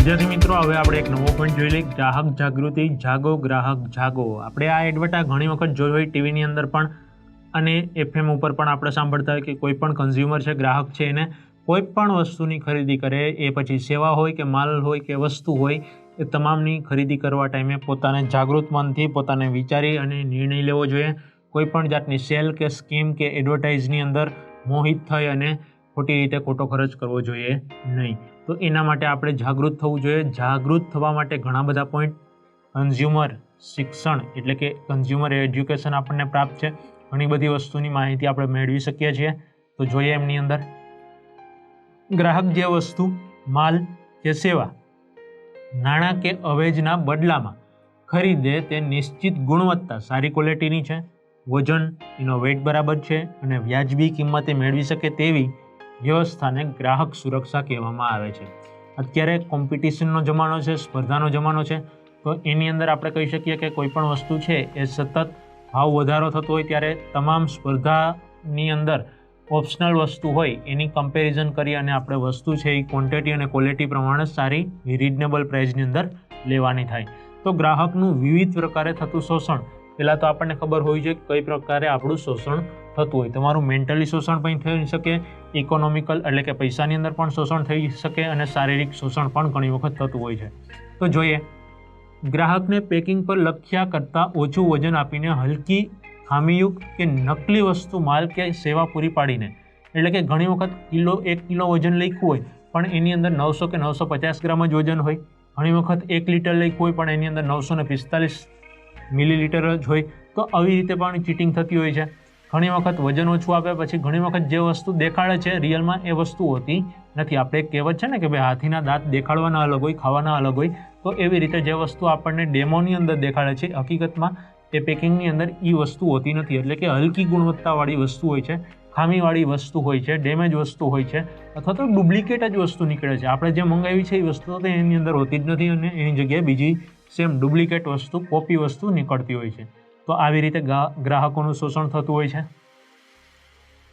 વિદ્યાર્થી મિત્રો, હવે આપણે એક નવો પોઈન્ટ જોઈ લઈએ, ગ્રાહક જાગૃતિ, જાગો ગ્રાહક જાગો. આપણે આ એડવર્ટા ઘણી વખત જોઈ હોય ટીવીની અંદર પણ અને એફએમ ઉપર પણ આપણે સાંભળતા હોય કે કોઈ પણ કન્ઝ્યુમર છે, ગ્રાહક છે, એને કોઈ પણ વસ્તુની ખરીદી કરે, એ પછી સેવા હોય કે માલ હોય કે વસ્તુ હોય, એ તમામની ખરીદી કરવા ટાઈમે પોતાને જાગૃત મનથી પોતાને વિચારી અને નિર્ણય લેવો જોઈએ. કોઈ પણ જાતની સેલ કે સ્કીમ કે એડવર્ટાઇઝની અંદર મોહિત થઈ અને ખોટી રીતે ખોટો ખર્ચ કરવો જોઈએ નહીં. તો એના માટે આપણે જાગૃત થવું જોઈએ. જાગૃત થવા માટે ઘણા બધા પોઈન્ટ, કન્ઝ્યુમર શિક્ષણ એટલે કે કન્ઝ્યુમર એજ્યુકેશન આપણને પ્રાપ્ત છે. ઘણી બધી વસ્તુની માહિતી આપણે મેળવી શકીએ છીએ. તો જોઈએ એમની અંદર, ગ્રાહક જે વસ્તુ, માલ કે સેવા નાણાં કે અવેજના બદલામાં ખરીદે તે નિશ્ચિત ગુણવત્તા, સારી ક્વોલિટીની છે, વજન એનો વેઇટ બરાબર છે અને વ્યાજબી કિંમતે મેળવી શકે તેવી વ્યવસ્થાને ગ્રાહક સુરક્ષા કહેવામાં આવે છે. અત્યારે કોમ્પિટિશનનો જમાનો છે, સ્પર્ધાનો જમાનો છે, તો એની અંદર આપણે કહી શકીએ કે કોઈ પણ વસ્તુ છે એ સતત ભાવ વધારો થતો હોય ત્યારે તમામ સ્પર્ધાની અંદર ઓપ્શનલ વસ્તુ હોય એની કમ્પેરિઝન કરી અને આપણે વસ્તુ છે એ ક્વોન્ટિટી અને ક્વોલિટી પ્રમાણે સારી રિઝનેબલ પ્રાઇસની અંદર લેવાની થાય. તો ગ્રાહકનું વિવિધ પ્રકારે થતું શોષણ, પહેલાં તો આપણને ખબર હોવી જોઈએ કઈ પ્રકારે આપણું શોષણ થતું હોય. તમારું મેન્ટલી શોષણ પણ થઈ શકે, ઇકોનોમિકલ એટલે કે પૈસાની અંદર પણ શોષણ થઈ શકે અને શારીરિક શોષણ પણ ઘણી વખત થતું હોય છે. તો જોઈએ, ગ્રાહકને પેકિંગ પર લખ્યા કરતાં ઓછું વજન આપીને હલકી, ખામીયુક્ત કે નકલી વસ્તુ, માલ કે સેવા પૂરી પાડીને, એટલે કે ઘણી વખત 1 કિલો વજન લખ્યું હોય પણ એની અંદર 900 કે 950 ગ્રામ જ વજન હોય. ઘણી વખત 1 લીટર લખ્યું હોય પણ એની અંદર 945 મિલીલીટર જ હોય. તો આવી રીતે પણ ચીટિંગ થતી હોય છે. ઘણી વખત વજન ઓછું આપે, પછી ઘણી વખત જે વસ્તુ દેખાડે છે રિયલમાં એ વસ્તુ હોતી નથી. આપણે એક કહેવત છે ને કે ભાઈ, હાથીના દાંત દેખાડવાના અલગ હોય, ખાવાના અલગ હોય. તો એવી રીતે જે વસ્તુ આપણને ડેમોની અંદર દેખાડે છે, હકીકતમાં એ પેકિંગની અંદર એ વસ્તુ હોતી નથી. એટલે કે હલકી ગુણવત્તાવાળી વસ્તુ હોય છે, ખામીવાળી વસ્તુ હોય છે, ડેમેજ વસ્તુ હોય છે, અથવા તો ડુપ્લિકેટ જ વસ્તુ નીકળે છે. આપણે જે મંગાવી છે એ વસ્તુ તો એની અંદર હોતી જ નથી અને એની જગ્યાએ બીજી સેમ ડુપ્લિકેટ વસ્તુ, કોપી વસ્તુ નીકળતી હોય છે. તો આવી રીતે ગ્રાહકોનું શોષણ થતું હોય છે.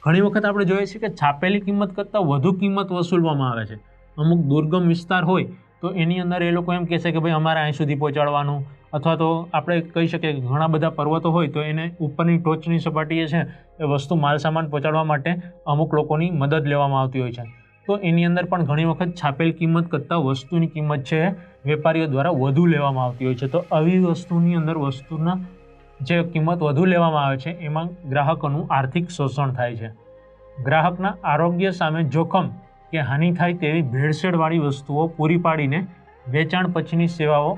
ઘણી વખત આપણે જોઈએ છીએ કે છાપેલી કિંમત કરતાં વધુ કિંમત વસૂલવામાં આવે છે. અમુક દુર્ગમ વિસ્તાર હોય તો એની અંદર એ લોકો એમ કહે છે કે ભાઈ અમારે અહીં સુધી પહોંચાડવાનું, અથવા તો આપણે કહી શકીએ કે ઘણા બધા પર્વતો હોય તો એને ઉપરની ટોચની સપાટીએ છે એ વસ્તુ, માલ સામાન પહોંચાડવા માટે અમુક લોકોની મદદ લેવામાં આવતી હોય છે. તો એની અંદર પણ ઘણી વખત છાપેલ કિંમત કરતાં વસ્તુની કિંમત છે વેપારીઓ દ્વારા વધુ લેવામાં આવતી હોય છે. તો આવી વસ્તુની અંદર વસ્તુના જે કિંમત વધુ લેવામાં આવે છે એમાં ગ્રાહકોનું આર્થિક શોષણ થાય છે. ગ્રાહકના આરોગ્ય સામે જોખમ કે હાનિ થાય તેવી ભેળસેળવાળી વસ્તુઓ પૂરી પાડીને, વેચાણ પછીની સેવાઓ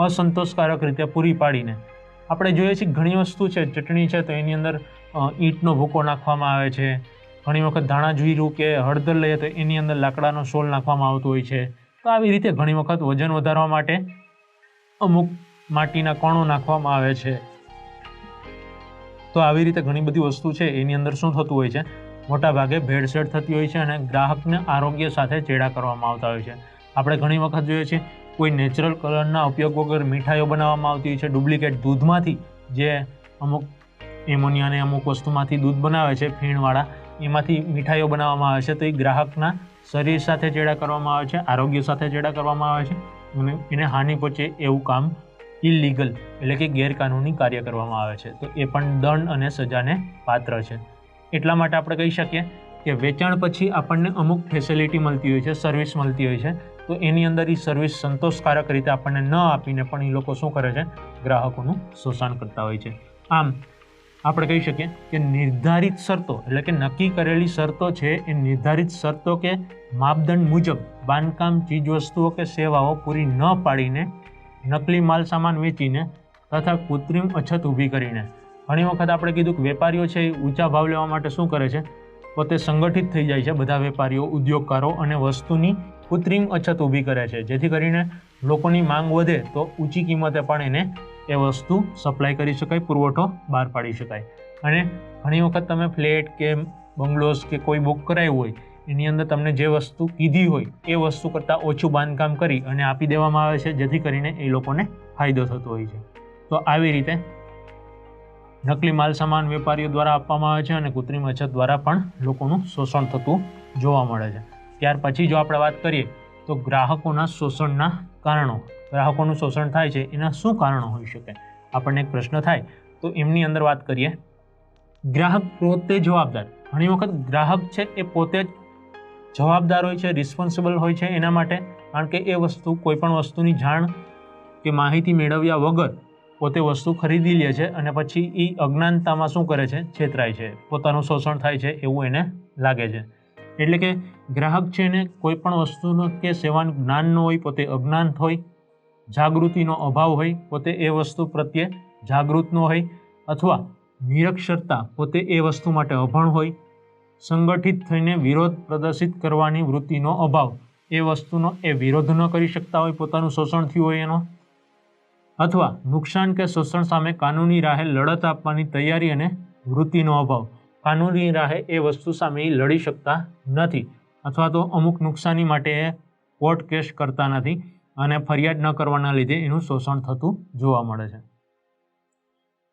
અસંતોષકારક રીતે પૂરી પાડીને, આપણે જોઈએ છીએ ઘણી વસ્તુ છે, ચટણી છે તો એની અંદર ઈંટનો ભૂકો નાખવામાં આવે છે. ઘણી વખત ધાણા જીરું કે હળદર લઈએ તો એની અંદર લાકડાનો સોલ નાખવામાં આવતો હોય છે. તો આવી રીતે ઘણી વખત વજન વધારવા માટે અમુક માટીના કણો નાખવામાં આવે છે. તો આવી રીતે ઘણી બધી વસ્તુ છે એની અંદર શું થતું હોય છે, મોટા ભાગે ભેળસેળ થતી હોય છે અને ગ્રાહકને આરોગ્ય સાથે ચેડા કરવામાં આવતા હોય છે. આપણે ઘણી વખત જોઈએ છીએ કોઈ નેચરલ કલરના ઉપયોગ વગર મીઠાઈઓ બનાવવામાં આવતી હોય છે. ડુપ્લિકેટ દૂધમાંથી, જે અમુક એમોનિયાને અમુક વસ્તુમાંથી દૂધ બનાવે છે ફીણવાળા, એમાંથી મીઠાઈઓ બનાવવામાં આવે છે. તો એ ગ્રાહકના શરીર સાથે ચેડા કરવામાં આવે છે, આરોગ્ય સાથે ચેડા કરવામાં આવે છે અને એને હાનિ પહોંચે એવું કામ ઇલીગલ એટલે કે ગેરકાનૂની કાર્ય કરવામાં આવે છે. તો એ પણ દંડ અને સજાને પાત્ર છે. એટલા માટે આપણે કહી શકીએ કે વેચાણ પછી આપણને અમુક ફેસિલિટી મળતી હોય છે, સર્વિસ મળતી હોય છે. તો એની અંદર એ સર્વિસ સંતોષકારક રીતે આપણને ન આપીને પણ એ લોકો શું કરે છે, ગ્રાહકોનું શોષણ કરતા હોય છે. આમ આપણે કહી શકીએ કે નિર્ધારિત શરતો એટલે કે નક્કી કરેલી શરતો છે એ નિર્ધારિત શરતો કે માપદંડ મુજબ બાંધકામ, ચીજવસ્તુઓ કે સેવાઓ પૂરી ન પાડીને, નકલી માલ સામાન વેચીને તથા કૃત્રિમ અછત ઊભી કરીને, ઘણી વખત આપણે કીધું કે વેપારીઓ છે એ ઊંચા ભાવ લેવા માટે શું કરે છે, પોતે સંગઠિત થઈ જાય છે બધા વેપારીઓ, ઉદ્યોગકારો, અને વસ્તુની કૃત્રિમ અછત ઊભી કરે છે, જેથી કરીને લોકોની માંગ વધે તો ઊંચી કિંમતે પણ એને એ વસ્તુ સપ્લાય કરી શકાય, પુરવઠો બહાર પાડી શકાય. અને ઘણી વખત તમે ફ્લેટ કે બંગલોઝ કે કોઈ બુક કરાવ્યું હોય એની અંદર તમને જે વસ્તુ કીધી હોય એ વસ્તુ કરતાં ઓછું બાંધકામ કરી અને આપી દેવામાં આવે છે, જેથી કરીને એ લોકોને ફાયદો થતો હોય છે. તો આવી રીતે નકલી માલ સામાન વેપારીઓ દ્વારા આપવામાં આવે છે અને કૃત્રિમ અછત દ્વારા પણ લોકોનું શોષણ થતું જોવા મળે છે. ત્યાર પછી જો આપણે વાત કરીએ તો ગ્રાહકોના શોષણના કારણો, ગ્રાહકોનું શોષણ થાય છે એના શું કારણો હોઈ શકે? આપણને એક પ્રશ્ન થાય તો એમની અંદર વાત કરીએ. ગ્રાહક પોતે જવાબદાર. ઘણી વખત ગ્રાહક છે એ પોતે જ જવાબદાર હોય છે, રિસ્પોન્સિબલ હોય છે એના માટે, કારણ કે એ વસ્તુ કોઈ પણ વસ્તુની જાણ કે માહિતી મેળવ્યા વગર પોતે વસ્તુ ખરીદી લે છે અને પછી એ અજ્ઞાનતામાં શું કરે છે? છેતરાય છે, પોતાનું શોષણ થાય છે એવું એને લાગે છે. એટલે કે ગ્રાહક છે એને કોઈ પણ વસ્તુનો કે સેવાનું જ્ઞાન ન હોય, પોતે અજ્ઞાન હોય, જાગૃતિનો અભાવ હોય, પોતે એ વસ્તુ પ્રત્યે જાગૃત ન હોય, અથવા નિરક્ષરતા, પોતે એ વસ્તુ માટે અભણ હોય, સંગઠિત થઈને વિરોધ પ્રદર્શિત કરવાની વૃત્તિનો અભાવ, એ વસ્તુનો એ વિરોધ ન કરી શકતા હોય, પોતાનું શોષણ થયું હોય એનો, અથવા નુકસાન કે શોષણ સામે કાનૂની રાહે લડત આપવાની તૈયારી અને વૃત્તિનો અભાવ, કાનૂની રાહે એ વસ્તુ સામે લડી શકતા નથી, અથવા તો અમુક નુકસાની માટે એ કોર્ટ કેસ કરતા નથી અને ફરિયાદ ન કરવાના લીધે એનું શોષણ થતું જોવા મળે છે.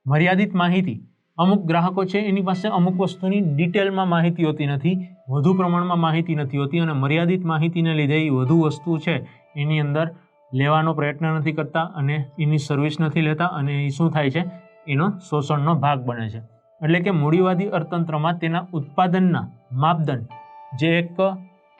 મર્યાદિત માહિતી. અમુક ગ્રાહકો છે એની પાસે અમુક વસ્તુની ડિટેલમાં માહિતી હોતી નથી, વધુ પ્રમાણમાં માહિતી નથી હોતી અને મર્યાદિત માહિતીને લીધે એ વધુ વસ્તુ છે એની અંદર લેવાનો પ્રયત્ન નથી કરતા અને એની સર્વિસ નથી લેતા અને એ શું થાય છે? એનો શોષણનો ભાગ બને છે. એટલે કે મૂડીવાદી અર્થતંત્રમાં તેના ઉત્પાદનના માપદંડ, જે એક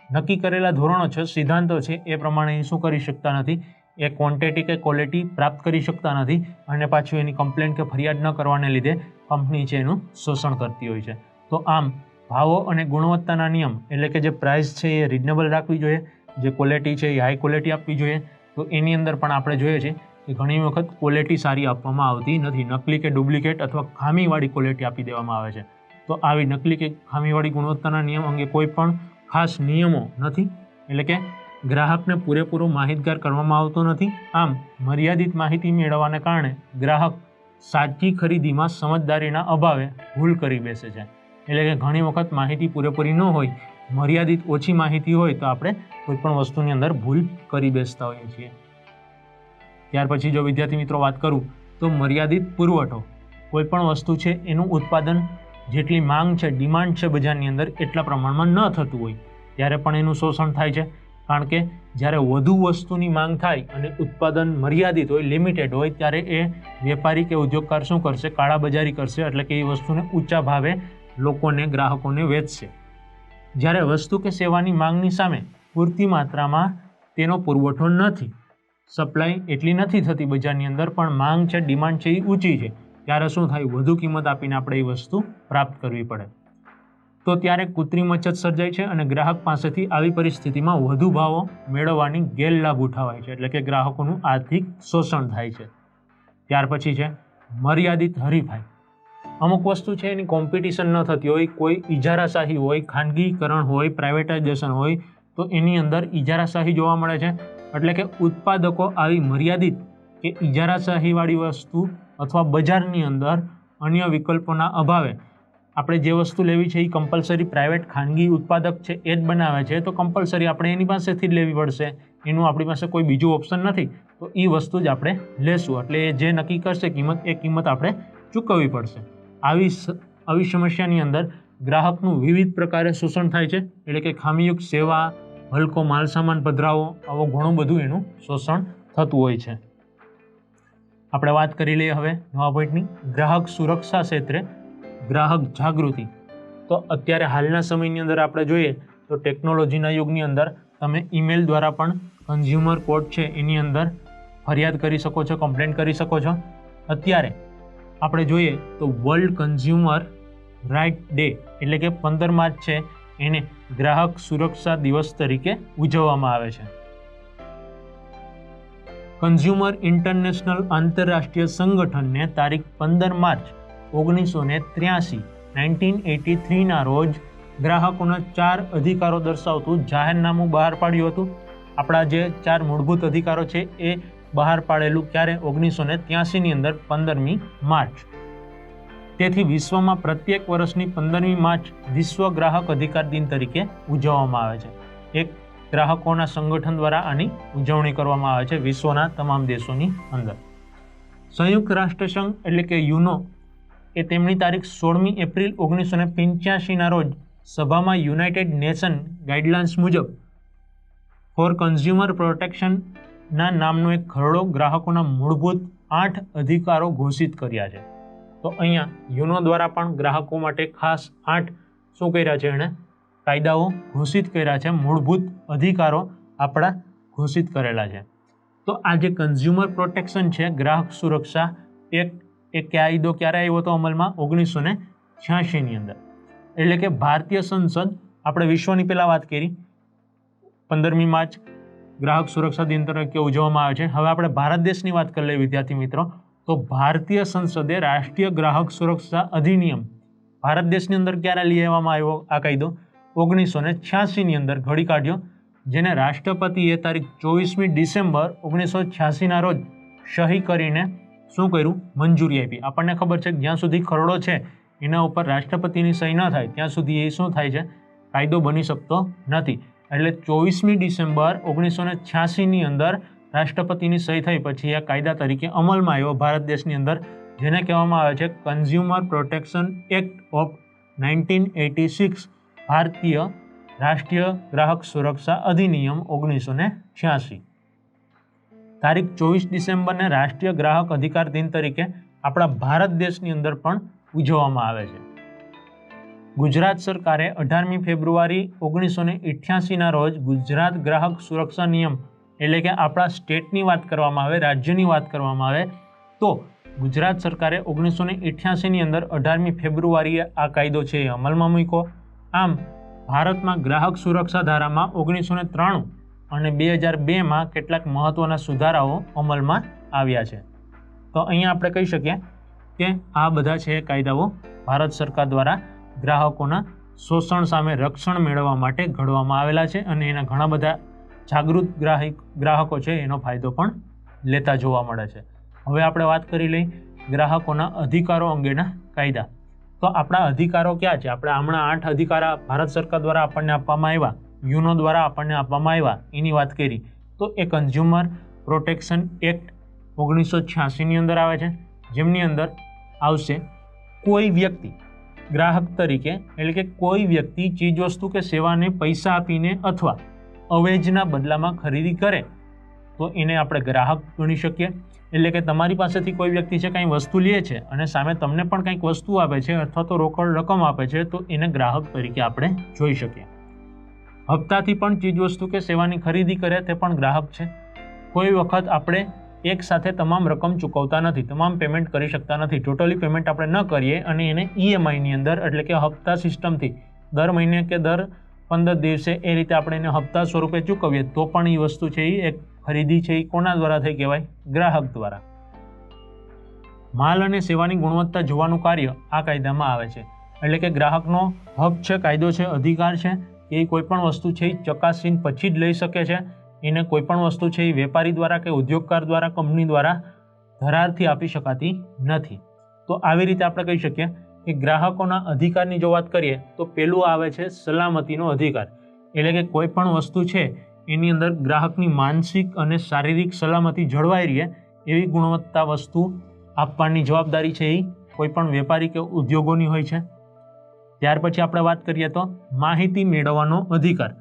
નક્કી કરેલા ધોરણો છે, સિદ્ધાંતો છે, એ પ્રમાણે એ શું કરી શકતા નથી? એ ક્વોન્ટિટી કે ક્વોલિટી પ્રાપ્ત કરી શકતા નથી અને પાછું એની કમ્પ્લેન કે ફરિયાદ ન કરવાને લીધે કંપની છે એનું શોષણ કરતી હોય છે. તો આમ ભાવો અને ગુણવત્તાના નિયમ, એટલે કે જે પ્રાઇસ છે એ રિઝનેબલ રાખવી જોઈએ, જે ક્વોલિટી છે એ હાઈ ક્વોલિટી આપવી જોઈએ. તો એની અંદર પણ આપણે જોઈએ છીએ કે ઘણી વખત ક્વોલિટી સારી આપવામાં આવતી નથી, નકલી કે ડુપ્લિકેટ અથવા ખામીવાળી ક્વોલિટી આપી દેવામાં આવે છે. તો આવી નકલી કે ખામીવાળી ગુણવત્તાના નિયમ અંગે કોઈ પણ ખાસ નિયમો નથી, એટલે કે ગ્રાહકને પૂરેપૂરો માહિતગાર કરવામાં આવતો નથી. આમ મર્યાદિત માહિતી મેળવવાને કારણે ગ્રાહક સાચી ખરીદીમાં સમજદારીના અભાવે ભૂલ કરી બેસે છે. એટલે કે ઘણી વખત માહિતી પૂરેપૂરી ન હોય, મર્યાદિત ઓછી માહિતી હોય તો આપણે કોઈ પણ વસ્તુની અંદર ભૂલ કરી બેસતા હોઈએ છીએ. ત્યાર પછી જો વિદ્યાર્થી મિત્રો વાત કરું તો મર્યાદિત પુરવઠો. કોઈ પણ વસ્તુ છે એનું ઉત્પાદન જેટલી માંગ છે, ડિમાન્ડ છે બજારની અંદર, એટલા પ્રમાણમાં ન થતું હોય ત્યારે પણ એનું શોષણ થાય છે. કારણ કે જ્યારે વધુ વસ્તુની માંગ થાય અને ઉત્પાદન મર્યાદિત હોય, લિમિટેડ હોય, ત્યારે એ વેપારી કે ઉદ્યોગકાર શું કરશે? કાળાબજારી કરશે, એટલે કે એ વસ્તુને ઊંચા ભાવે લોકોને, ગ્રાહકોને વેચશે. જ્યારે વસ્તુ કે સેવાની માંગની સામે પૂરતી માત્રામાં તેનો પુરવઠો નથી, સપ્લાય એટલી નથી થતી બજારની અંદર, પણ માંગ છે, ડિમાન્ડ છે એ ઊંચી છે, ત્યારે શું થાય? વધુ કિંમત આપીને આપણે એ વસ્તુ પ્રાપ્ત કરવી પડે. તો ત્યારે કૃત્રિમ અછત સર્જાય છે અને ગ્રાહક પાસેથી આવી પરિસ્થિતિમાં વધુ ભાવો મેળવવાની ગેરલાભ ઉઠાવાય છે, એટલે કે ગ્રાહકોનું આર્થિક શોષણ થાય છે. ત્યાર પછી છે મર્યાદિત હરીફાઈ. અમુક વસ્તુ છે એની કોમ્પિટિશન ન થતી હોય, કોઈ ઇજારાશાહી હોય, ખાનગીકરણ હોય, પ્રાઇવેટાઇઝેશન હોય, તો એની અંદર ઇજારાશાહી જોવા મળે છે. એટલે કે ઉત્પાદકો આવી મર્યાદિત કે ઇજારાશાહીવાળી વસ્તુ અથવા બજારની અંદર અન્ય વિકલ્પોના અભાવે આપણે જે વસ્તુ લેવી છે એ કમ્પલસરી પ્રાઇવેટ ખાનગી ઉત્પાદક છે એ જ બનાવે છે, તો કમ્પલસરી આપણે એની પાસેથી જ લેવી પડશે. એનું આપણી પાસે કોઈ બીજું ઓપ્શન નથી, તો એ વસ્તુ જ આપણે લેશું. એટલે એ જે નક્કી કરશે કિંમત, એ કિંમત આપણે ચૂકવવી પડશે. આવી સમસ્યાની અંદર ગ્રાહકનું વિવિધ પ્રકારે શોષણ થાય છે, એટલે કે ખામીયુક્ત સેવા, હલકો માલસામાન પધરાવો, આવું ઘણું બધું એનું શોષણ થતું હોય છે. આપણે વાત કરી લઈએ હવે નવા પોઈન્ટની, ગ્રાહક સુરક્ષા ક્ષેત્રે ગ્રાહક જાગૃતિ. તો અત્યારે હાલના સમયની અંદર આપણે જોઈએ તો ટેકનોલોજીના યુગની અંદર તમે ઈમેલ દ્વારા પણ કન્ઝ્યુમર કોર્ટ છે એની અંદર ફરિયાદ કરી શકો છો, કમ્પ્લેન કરી શકો છો. અત્યારે આપણે જોઈએ તો વર્લ્ડ કન્ઝ્યુમર રાઇટ ડે, એટલે કે 15 માર્ચ છે એને ગ્રાહક સુરક્ષા દિવસ તરીકે ઉજવવામાં આવે છે. કન્ઝ્યુમર ઇન્ટરનેશનલ આંતરરાષ્ટ્રીય સંગઠનને તારીખ 15 માર્ચ 1983 ના રોજ ગ્રાહકોના 4 અધિકારો દર્શાવતું જાહેરનામું બહાર પાડ્યું હતું. આપણા જે 4 મૂળભૂત અધિકારો છે એ બહાર પાડેલું ક્યારે? 1983ની અંદર 15મી માર્ચ. તેથી વિશ્વમાં પ્રત્યેક વર્ષની 15મી માર્ચ વિશ્વ ગ્રાહક અધિકાર દિન તરીકે ઉજવવામાં આવે છે. એક ગ્રાહકોના સંગઠન દ્વારા આની ઉજવણી કરવામાં આવે છે વિશ્વના તમામ દેશોની અંદર. સંયુક્ત રાષ્ટ્રસંઘ એટલે કે યુનો એ તેમની તારીખ 16મી એપ્રિલ 1985ના રોજ સભામાં યુનાઇટેડ નેશન ગાઈડલાઇન્સ મુજબ ફોર કન્ઝ્યુમર પ્રોટેક્શનના નામનો એક ખરડો ગ્રાહકોના મૂળભૂત 8 અધિકારો ઘોષિત કર્યા છે. તો અહીંયા યુનો દ્વારા પણ ગ્રાહકો માટે ખાસ 8 શું કર્યા છે, એણે કાયદાઓ ઘોષિત કર્યા છે, મૂળભૂત અધિકારો આપણા ઘોષિત કરેલા છે. તો આ જે કન્ઝ્યુમર પ્રોટેક્શન છે, ગ્રાહક સુરક્ષા એક્ટ, એ કાયદો ક્યારે આવ્યો હતો અમલમાં? 1986ની અંદર. એટલે કે ભારતીય સંસદ, આપણે વિશ્વની પહેલાં વાત કરી, 15મી માર્ચ ગ્રાહક સુરક્ષા દિન તરીકે ઉજવવામાં આવે છે. હવે આપણે ભારત દેશની વાત કરી લઈએ વિદ્યાર્થી મિત્રો. તો ભારતીય સંસદે રાષ્ટ્રીય ગ્રાહક સુરક્ષા અધિનિયમ ભારત દેશની અંદર ક્યારે લઈ આવવામાં આવ્યો? આ કાયદો 1986ની અંદર ઘડી કાઢ્યો, જેને રાષ્ટ્રપતિએ તારીખ 24મી ડિસેમ્બર 1986ના રોજ સહી કરીને શું કર્યું? મંજૂરી આપી. આપણને ખબર છે કે જ્યાં સુધી ખરડો છે એના ઉપર રાષ્ટ્રપતિની સહી ન થાય ત્યાં સુધી એ શું થાય છે? કાયદો બની શકતો નથી. એટલે 24મી ડિસેમ્બર 1986ની અંદર રાષ્ટ્રપતિની સહી થઈ પછી આ કાયદા તરીકે અમલમાં આવ્યો ભારત દેશની અંદર, જેને કહેવામાં આવે છે કન્ઝ્યુમર પ્રોટેક્શન એક્ટ ઓફ 1986, ભારતીય રાષ્ટ્રીય ગ્રાહક સુરક્ષા અધિનિયમ 1986. તારીખ 24 ડિસેમ્બરને રાષ્ટ્રીય ગ્રાહક અધિકાર દિન તરીકે આપણા ભારત દેશની અંદર પણ ઉજવવામાં આવે છે. ગુજરાત સરકારે 18મી ફેબ્રુઆરી 1988ના રોજ ગુજરાત ગ્રાહક સુરક્ષા નિયમ, એટલે કે આપણા સ્ટેટની વાત કરવામાં આવે, રાજ્યની વાત કરવામાં આવે તો ગુજરાત સરકારે 1988ની અંદર 18મી ફેબ્રુઆરીએ આ કાયદો છે એ અમલમાં મૂક્યો. આમ ભારતમાં ગ્રાહક સુરક્ષા ધારામાં 1993 અને 2002માં કેટલાક મહત્વના સુધારાઓ અમલમાં આવ્યા છે. તો અહીંયા આપણે કહી શકીએ કે આ બધા છે કાયદાઓ ભારત સરકાર દ્વારા ગ્રાહકોના શોષણ સામે રક્ષણ મેળવવા માટે ઘડવામાં આવેલા છે અને એના ઘણા બધા જાગૃત ગ્રાહકો છે એનો ફાયદો પણ લેતા જોવા મળે છે. હવે આપણે વાત કરી લઈએ ગ્રાહકોના અધિકારો અંગેના કાયદા. તો આપણા અધિકારો ક્યાં છે? આપણે હમણાં 8 અધિકાર ભારત સરકાર દ્વારા આપણને આપવામાં આવ્યા, યુનો દ્વારા આપણને આપવામાં આવ્યા, એની વાત કરી. તો એ કન્ઝ્યુમર પ્રોટેક્શન એક્ટ 1986ની અંદર આવે છે, જેમની અંદર આવશે કોઈ વ્યક્તિ ગ્રાહક તરીકે, એટલે કે કોઈ વ્યક્તિ ચીજવસ્તુ કે સેવાને પૈસા આપીને અથવા અવેજના બદલામાં ખરીદી કરે તો એને આપણે ગ્રાહક ગણી શકીએ. એટલે કે તમારી પાસેથી કોઈ વ્યક્તિ છે કંઈ વસ્તુ લે છે અને સામે તમને પણ કંઈક વસ્તુ આપે છે અથવા તો રોકડ રકમ આપે છે તો એને ગ્રાહક તરીકે આપણે જોઈ શકીએ. હપ્તાથી પણ ચીજવસ્તુ કે સેવાની ખરીદી કરે તે પણ ગ્રાહક છે. કોઈ વખત આપણે એક સાથે તમામ રકમ ચૂકવતા નથી, તમામ પેમેન્ટ કરી શકતા નથી, ટોટલી પેમેન્ટ આપણે ન કરીએ અને એને EMIની અંદર, એટલે કે હપ્તા સિસ્ટમથી દર મહિને કે દર 15 દિવસે એ રીતે આપણે એને હપ્તા સ્વરૂપે ચૂકવીએ તો પણ એ વસ્તુ છે એ એક ખરીદી છે એ કોના દ્વારા થઈ કહેવાય? ગ્રાહક દ્વારા. માલ અને સેવાની ગુણવત્તા જોવાનું કાર્ય આ કાયદામાં આવે છે. એટલે કે ગ્રાહકનો હક છે, કાયદો છે, અધિકાર છે કે એ કોઈ પણ વસ્તુ છે એ ચકાસીને પછી જ લઈ શકે છે. એને કોઈ પણ વસ્તુ છે એ વેપારી દ્વારા કે ઉદ્યોગકાર દ્વારા, કંપની દ્વારા ધરારથી આપી શકાતી નથી. તો આવી રીતે આપણે કહી શકીએ કે ગ્રાહકોના અધિકારની જો વાત કરીએ તો પહેલું આવે છે સલામતીનો અધિકાર. એટલે કે કોઈ પણ વસ્તુ છે એની અંદર ગ્રાહકની માનસિક અને શારીરિક સલામતી જળવાઈ રહે એવી ગુણવત્તા વસ્તુ આપવાની જવાબદારી છે એ કોઈ પણ વેપારી કે ઉદ્યોગોની હોય છે. ત્યાર પછી આપણે વાત કરીએ તો માહિતી મેળવવાનો અધિકાર.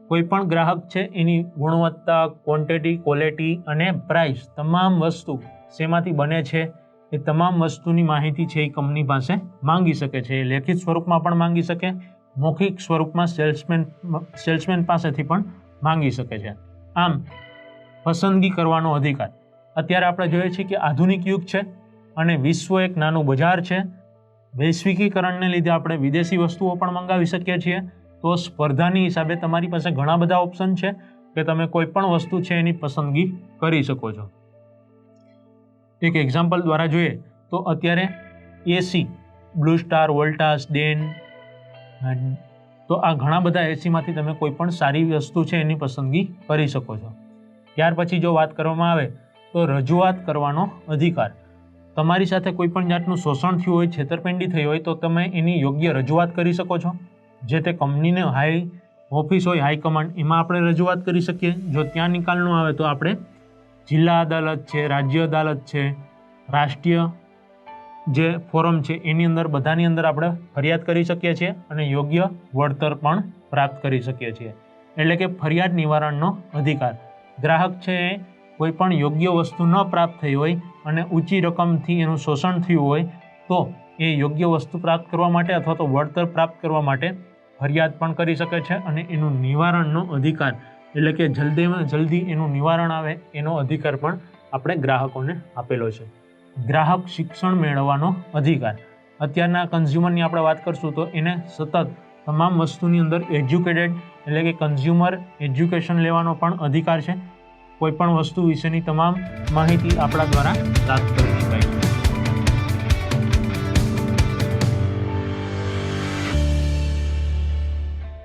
કોઈ પણ ગ્રાહક છે એની ગુણવત્તા, ક્વોન્ટિટી, ક્વોલિટી અને પ્રાઇસ, તમામ વસ્તુ શેમાંથી બને છે એ તમામ વસ્તુની માહિતી છે એ કંપની પાસે માંગી શકે છે. લેખિત સ્વરૂપમાં પણ માંગી શકે, મૌખિક સ્વરૂપમાં સેલ્સમેન પાસેથી પણ માંગી શકે છે. આમ પસંદગી કરવાનો અધિકાર. અત્યારે આપણે જોઈએ છીએ કે આધુનિક યુગ છે અને વિશ્વ એક નાનું બજાર છે. વૈશ્વિકીકરણને લીધે આપણે વિદેશી વસ્તુઓ પણ મંગાવી શકીએ છીએ. તો સ્પર્ધાની હિસાબે તમારી પાસે ઘણા બધા ઓપ્શન છે કે તમે કોઈ પણ વસ્તુ છે એની પસંદગી કરી શકો છો. એક એક્ઝામ્પલ દ્વારા જોઈએ તો અત્યારે એસી, બ્લુ સ્ટાર, વોલ્ટાસ, ડેન, તો આ ઘણા બધા એસીમાંથી તમે કોઈ પણ સારી વસ્તુ છે એની પસંદગી કરી શકો છો. ત્યાર પછી જો વાત કરવામાં આવે તો રજૂઆત કરવાનો અધિકાર. તમારી સાથે કોઈ પણ જાતનું શોષણ થયું હોય, છેતરપિંડી થઈ હોય તો તમે એની યોગ્ય રજૂઆત કરી શકો છો. જે તે કંપનીને હાઈ ઓફિસ હોય, હાઈકમાન્ડ, એમાં આપણે રજૂઆત કરી શકીએ. જો ત્યાં નિકાલ ન આવે તો આપણે જિલ્લા અદાલત છે, રાજ્ય અદાલત છે, રાષ્ટ્રીય જે ફોરમ છે એની અંદર બધાની અંદર આપણે ફરિયાદ કરી શકીએ છીએ અને યોગ્ય વળતર પણ પ્રાપ્ત કરી શકીએ છીએ. એટલે કે ફરિયાદ નિવારણનો અધિકાર. ગ્રાહક છે એ કોઈ પણ યોગ્ય વસ્તુ ન પ્રાપ્ત થઈ હોય અને ઊંચી રકમથી એનું શોષણ થયું હોય તો એ યોગ્ય વસ્તુ પ્રાપ્ત કરવા માટે અથવા તો વળતર પ્રાપ્ત કરવા માટે ફરિયાદ પણ કરી શકે છે અને એનું નિવારણનો અધિકાર એટલે કે જલ્દીમાં જલ્દી એનું નિવારણ આવે એનો અધિકાર પણ આપણે ગ્રાહકોને આપેલો છે. ગ્રાહક શિક્ષણ મેળવવાનો અધિકાર. અત્યારના કન્ઝ્યુમરની આપણે વાત કરશું તો એને સતત તમામ વસ્તુની અંદર એજ્યુકેટેડ એટલે કે કન્ઝ્યુમર એજ્યુકેશન લેવાનો પણ અધિકાર છે. કોઈ પણ વસ્તુ વિશેની તમામ માહિતી આપણા દ્વારા પ્રાપ્ત કરી શકાય છે.